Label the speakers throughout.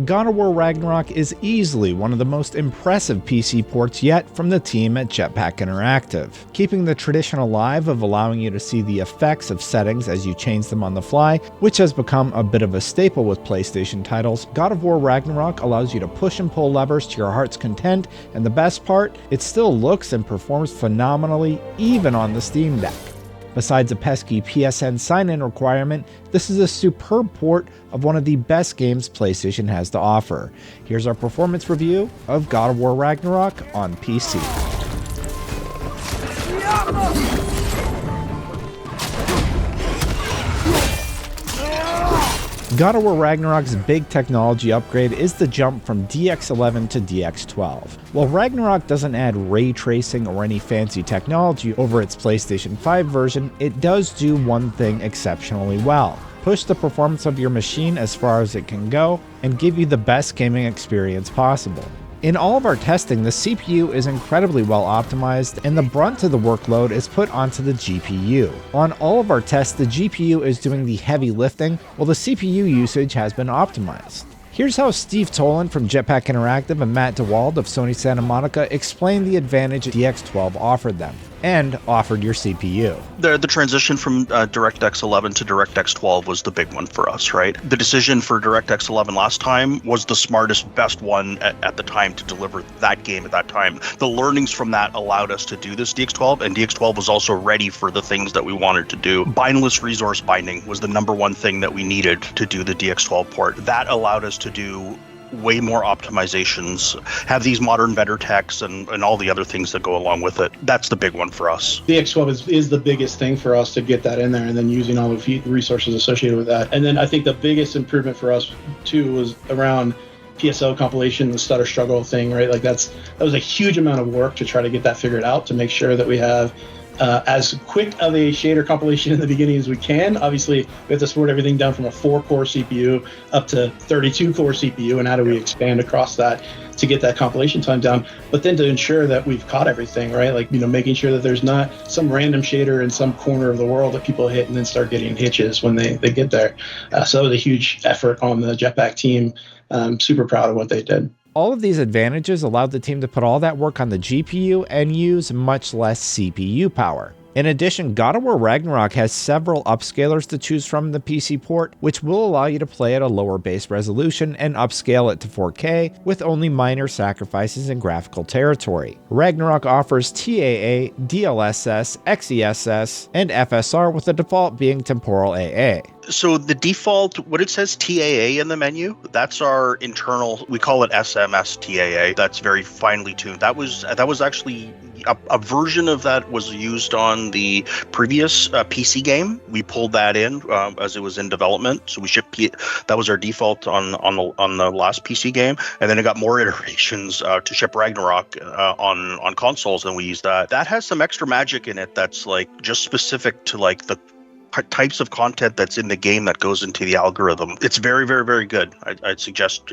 Speaker 1: God of War Ragnarok is easily one of the most impressive PC ports yet from the team at Jetpack Interactive, keeping the tradition alive of allowing you to see the effects of settings as you change them on the fly, which has become a bit of a staple with PlayStation titles. God of War Ragnarok allows you to push and pull levers to your heart's content, and the best part, it still looks and performs phenomenally even on the Steam Deck. Besides a pesky PSN sign-in requirement, this is a superb port of one of the best games PlayStation has to offer. Here's our performance review of God of War Ragnarok on PC. God of War Ragnarok's big technology upgrade is the jump from DX11 to DX12. While Ragnarok doesn't add ray tracing or any fancy technology over its PlayStation 5 version, it does do one thing exceptionally well: push the performance of your machine as far as it can go and give you the best gaming experience possible. In all of our testing, the CPU is incredibly well optimized and the brunt of the workload is put onto the GPU. On all of our tests, the GPU is doing the heavy lifting while the CPU usage has been optimized. Here's how Steve Tolan from Jetpack Interactive and Matt DeWald of Sony Santa Monica explained the advantage DX12 offered them, and offered your CPU.
Speaker 2: The transition from DirectX 11 to DirectX 12 was the big one for us, right? The decision for DirectX 11 last time was the smartest, best one at the time to deliver that game at that time. The learnings from that allowed us to do this DX12, and DX12 was also ready for the things that we wanted to do. Bindless resource binding was the number one thing that we needed to do the DX12 port. That allowed us to do way more optimizations, have these modern vendor techs and all the other things that go along with it. That's the big one for us.
Speaker 3: DX12 is the biggest thing for us to get that in there, and then using all the resources associated with that. And then I think the biggest improvement for us too was around PSO compilation, the stutter struggle thing, right? Like that was a huge amount of work to try to get that figured out, to make sure that we have as quick of a shader compilation in the beginning as we can. Obviously, we have to support everything down from a 4-core CPU up to 32-core CPU, and how do we expand across that to get that compilation time down, but then to ensure that we've caught everything, right? Like, making sure that there's not some random shader in some corner of the world that people hit and then start getting hitches when they get there. So that was a huge effort on the Jetpack team. Super proud of what they did.
Speaker 1: All of these advantages allowed the team to put all that work on the GPU and use much less CPU power. In addition, God of War Ragnarok has several upscalers to choose from in the PC port, which will allow you to play at a lower base resolution and upscale it to 4K with only minor sacrifices in graphical territory. Ragnarok offers TAA, DLSS, XESS, and FSR, with the default being temporal AA.
Speaker 2: So the default, what it says TAA in the menu, that's our internal, we call it SMS TAA. That's very finely tuned. That was actually a version of that was used on the previous PC game. We pulled that in as it was in development. So we shipped that was our default on the last PC game, and then it got more iterations to ship Ragnarok on consoles, and we used that. That has some extra magic in it that's like just specific to like the types of content that's in the game that goes into the algorithm. It's very, very, very good. I'd suggest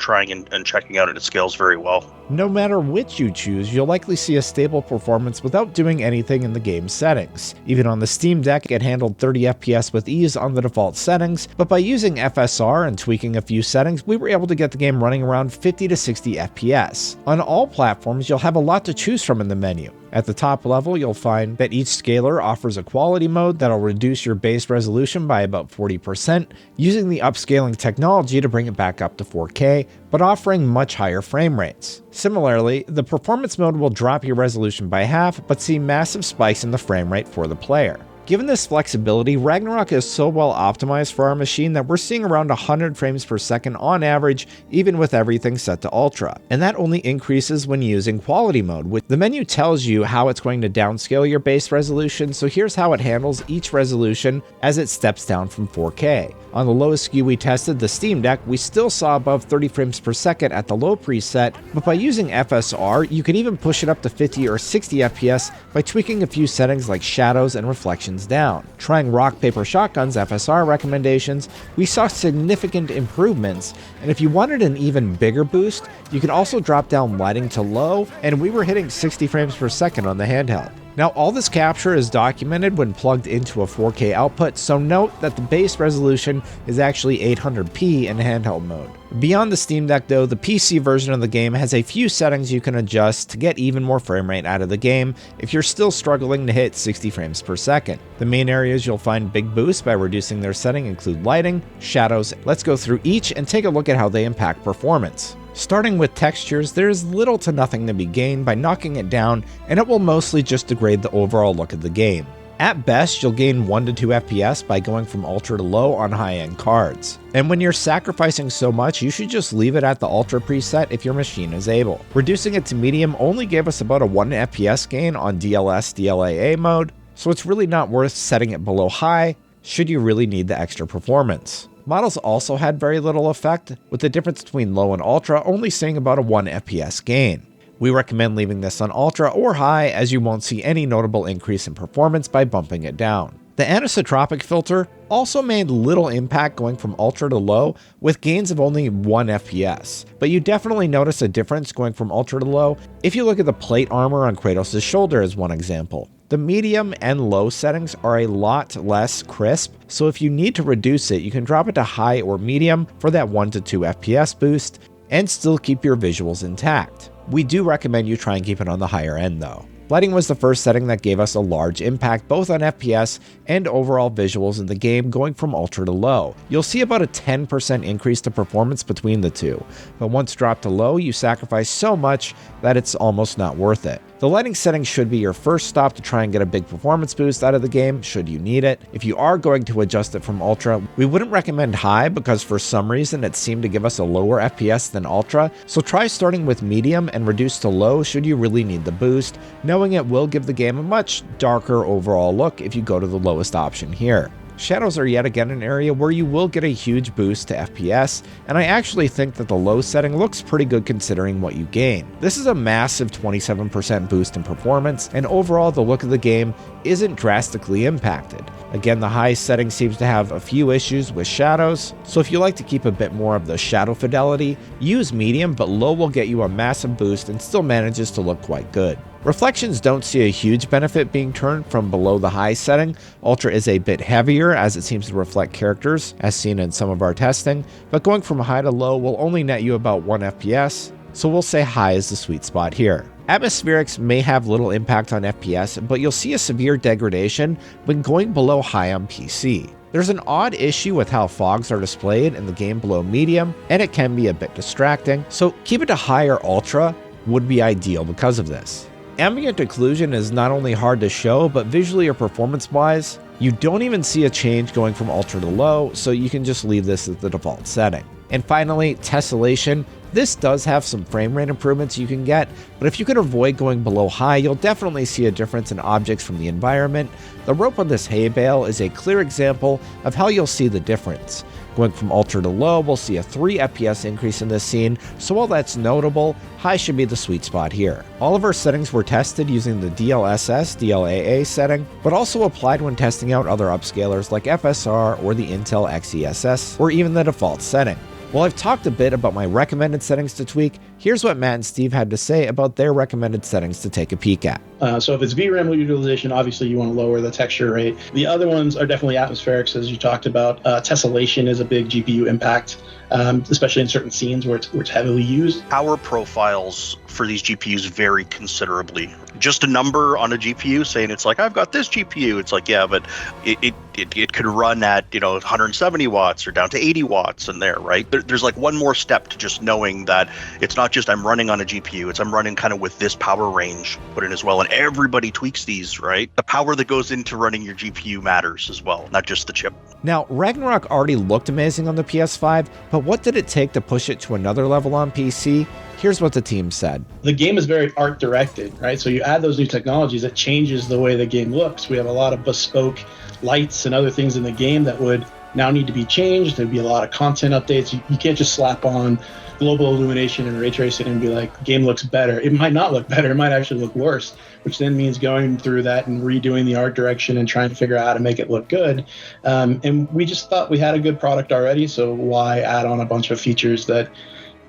Speaker 2: trying and checking out it. It scales very well.
Speaker 1: No matter which you choose, you'll likely see a stable performance without doing anything in the game's settings. Even on the Steam Deck, it handled 30 FPS with ease on the default settings, but by using FSR and tweaking a few settings, we were able to get the game running around 50 to 60 FPS. On all platforms, you'll have a lot to choose from in the menu. At the top level, you'll find that each scaler offers a quality mode that'll reduce your base resolution by about 40%, using the upscaling technology to bring it back up to 4K, but offering much higher frame rates. Similarly, the performance mode will drop your resolution by half, but see massive spikes in the frame rate for the player. Given this flexibility, Ragnarok is so well optimized for our machine that we're seeing around 100 frames per second on average, even with everything set to Ultra. And that only increases when using quality mode, which the menu tells you how it's going to downscale your base resolution, so here's how it handles each resolution as it steps down from 4K. On the lowest SKU we tested, the Steam Deck, we still saw above 30 frames per second at the low preset, but by using FSR, you can even push it up to 50 or 60 FPS by tweaking a few settings like shadows and reflections down. Trying Rock Paper Shotgun's FSR recommendations, we saw significant improvements, and if you wanted an even bigger boost, you can also drop down lighting to low, and we were hitting 60 frames per second on the handheld. Now, all this capture is documented when plugged into a 4K output, so note that the base resolution is actually 800p in handheld mode. Beyond the Steam Deck though, the PC version of the game has a few settings you can adjust to get even more frame rate out of the game if you're still struggling to hit 60 frames per second. The main areas you'll find big boosts by reducing their setting include lighting, shadows. Let's go through each and take a look at how they impact performance. Starting with textures, there is little to nothing to be gained by knocking it down, and it will mostly just degrade the overall look of the game. At best, you'll gain 1 to 2 FPS by going from ultra to low on high-end cards. And when you're sacrificing so much, you should just leave it at the ultra preset if your machine is able. Reducing it to medium only gave us about a 1 FPS gain on DLSS/DLAA mode, so it's really not worth setting it below high should you really need the extra performance. Models also had very little effect, with the difference between low and ultra only seeing about a 1 FPS gain. We recommend leaving this on ultra or high, as you won't see any notable increase in performance by bumping it down. The anisotropic filter also made little impact going from ultra to low, with gains of only 1 FPS, but you definitely notice a difference going from ultra to low if you look at the plate armor on Kratos' shoulder as one example. The medium and low settings are a lot less crisp, so if you need to reduce it, you can drop it to high or medium for that 1 to 2 FPS boost and still keep your visuals intact. We do recommend you try and keep it on the higher end though. Lighting was the first setting that gave us a large impact both on FPS and overall visuals in the game going from ultra to low. You'll see about a 10% increase to performance between the two, but once dropped to low, you sacrifice so much that it's almost not worth it. The lighting setting should be your first stop to try and get a big performance boost out of the game, should you need it. If you are going to adjust it from ultra, we wouldn't recommend high because for some reason it seemed to give us a lower FPS than ultra, so try starting with medium and reduce to low should you really need the boost, knowing it will give the game a much darker overall look if you go to the lowest option here. Shadows are yet again an area where you will get a huge boost to FPS, and I actually think that the low setting looks pretty good considering what you gain. This is a massive 27% boost in performance, and overall the look of the game isn't drastically impacted. Again, the high setting seems to have a few issues with shadows, so if you like to keep a bit more of the shadow fidelity, use medium, but low will get you a massive boost and still manages to look quite good. Reflections don't see a huge benefit being turned from below the high setting. Ultra is a bit heavier as it seems to reflect characters, as seen in some of our testing, but going from high to low will only net you about 1 FPS, so we'll say high is the sweet spot here. Atmospherics may have little impact on FPS, but you'll see a severe degradation when going below high on PC. There's an odd issue with how fogs are displayed in the game below medium, and it can be a bit distracting, so keep it to high or ultra would be ideal because of this. Ambient occlusion is not only hard to show, but visually or performance-wise, you don't even see a change going from ultra to low, so you can just leave this as the default setting. And finally, tessellation. This does have some frame rate improvements you can get, but if you can avoid going below high, you'll definitely see a difference in objects from the environment. The rope on this hay bale is a clear example of how you'll see the difference. Going from ultra to low, we'll see a 3 FPS increase in this scene, so while that's notable, high should be the sweet spot here. All of our settings were tested using the DLSS/DLAA setting, but also applied when testing out other upscalers like FSR or the Intel XeSS, or even the default setting. While I've talked a bit about my recommended settings to tweak, here's what Matt and Steve had to say about their recommended settings to take a peek at.
Speaker 3: So if it's VRAM utilization, obviously you want to lower the texture rate. The other ones are definitely atmospherics, as you talked about. Tessellation is a big GPU impact, especially in certain scenes where it's heavily used.
Speaker 2: Power profiles for these GPUs vary considerably. Just a number on a GPU saying it's like, I've got this GPU. It's like, yeah, but it could run at 170 watts or down to 80 watts in there, right? There's like one more step to just knowing that it's not just I'm running on a GPU, it's I'm running kind of with this power range put in as well. And everybody tweaks these, right? The power that goes into running your GPU matters as well, not just the chip.
Speaker 1: Now, Ragnarok already looked amazing on the PS5, but what did it take to push it to another level on PC? Here's what the team said.
Speaker 3: The game is very art directed, right? So you add those new technologies, it changes the way the game looks. We have a lot of bespoke lights and other things in the game that would now need to be changed. There'd be a lot of content updates. You can't just slap on global illumination and ray tracing and be like, game looks better. It might not look better. It might actually look worse, which then means going through that and redoing the art direction and trying to figure out how to make it look good. And we just thought we had a good product already, so why add on a bunch of features that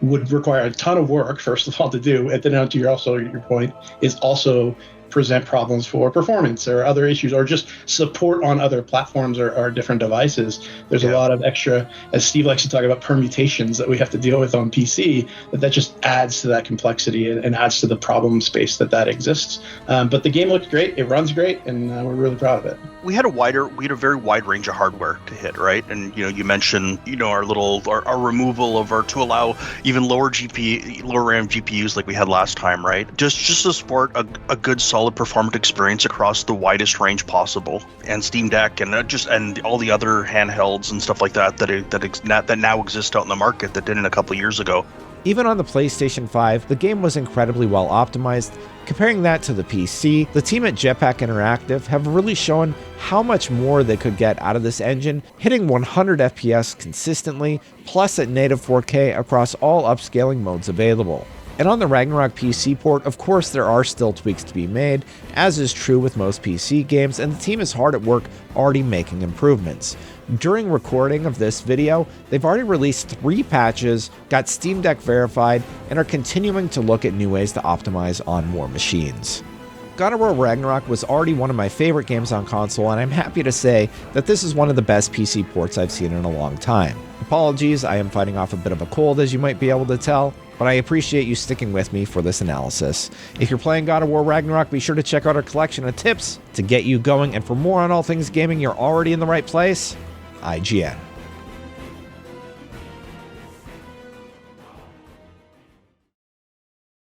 Speaker 3: would require a ton of work, first of all, to do. And then to your point, is also present problems for performance or other issues, or just support on other platforms or different devices. There's a lot of extra, as Steve likes to talk about, permutations that we have to deal with on PC, that just adds to that complexity and adds to the problem space that exists. But the game looks great, it runs great, and we're really proud of it.
Speaker 2: We had a very wide range of hardware to hit, right? And you mentioned our removal of our, to allow even lower RAM GPUs like we had last time, right? Just to support a good solid performant experience across the widest range possible. And Steam Deck and all the other handhelds and stuff like that now exist out in the market that didn't a couple of years ago.
Speaker 1: Even on the PlayStation 5, the game was incredibly well optimized. Comparing that to the PC, the team at Jetpack Interactive have really shown how much more they could get out of this engine, hitting 100 FPS consistently, plus at native 4K across all upscaling modes available. And on the Ragnarok PC port, of course there are still tweaks to be made, as is true with most PC games, and the team is hard at work already making improvements. During recording of this video, they've already released 3 patches, got Steam Deck verified, and are continuing to look at new ways to optimize on more machines. God of War Ragnarok was already one of my favorite games on console, and I'm happy to say that this is one of the best PC ports I've seen in a long time. Apologies, I am fighting off a bit of a cold, as you might be able to tell, but I appreciate you sticking with me for this analysis. If you're playing God of War Ragnarok, be sure to check out our collection of tips to get you going, and for more on all things gaming, you're already in the right place. IGN.